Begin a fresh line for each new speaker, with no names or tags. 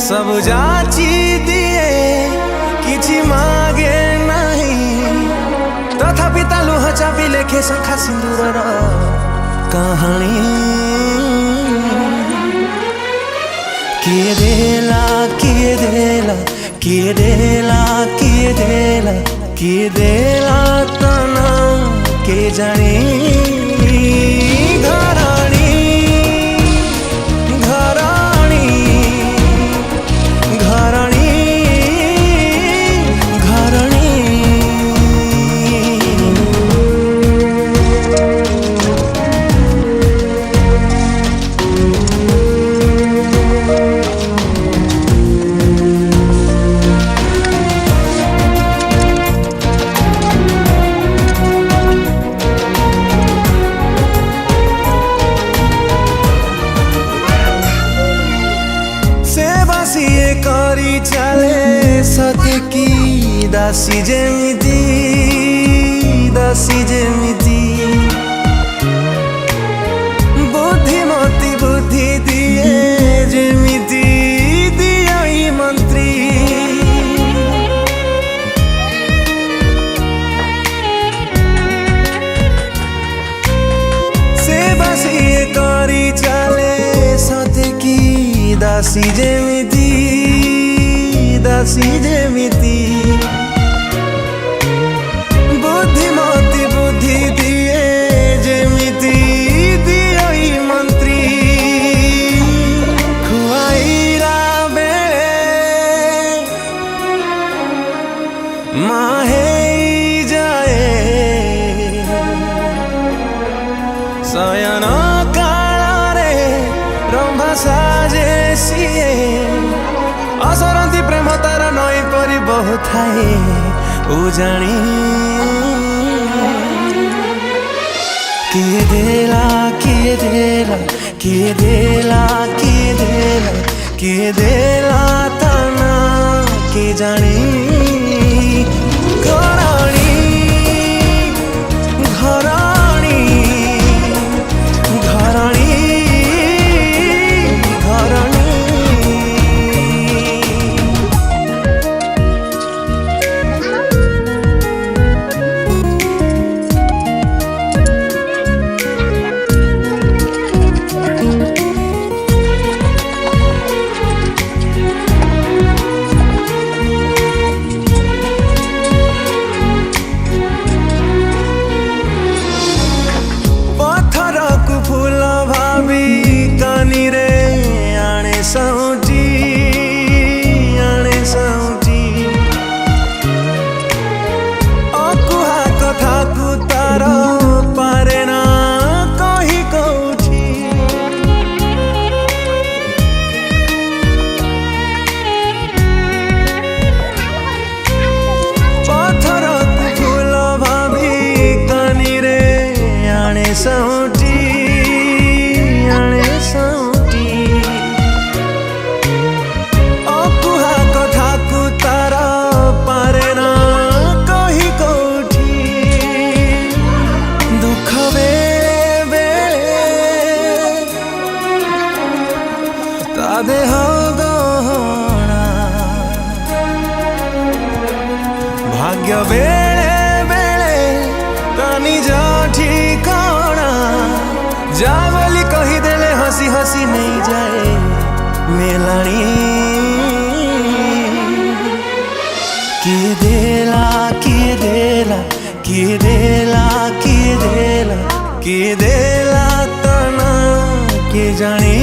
सब जाची दिए किछि मागे नहीं तथापि ता लुह चापी लेखे शंखा सिंदूर कहानी किए देला किए देला किए देला किए देला किए देला तना के जानी घरानी घरानी घरानी घरानी सिए करी चले सते की दासी जेमिति बुद्धिमती बुद्धि दिए जेमिति दियाई मंत्री सेवा सिए करी चले सते की दासी जेमिति बुद्धिमती बुद्धि दिए जेमिति दियाई मंत्री खुआईरा बेले माहे जाए शयन काଳରେ रंभा साजे सिए असरंती प्रेम तार नई परी बहु थाए उजाणी किए देला किए देला किए देला किए देला किए देला तना के जानी घरानी घरानी घरानी घरानी अकुहा कथा को तार पारे ना कही कौची पत्थर को फूल भाभी कानी रे आने सौटी देह गहना भाग्य बेले बेले निज ठिकाना जा बोली कहीदेले हसी हसी नहीं जाए मेलानी किए देला किए देला किए देला किए देला किए देला तना के जानी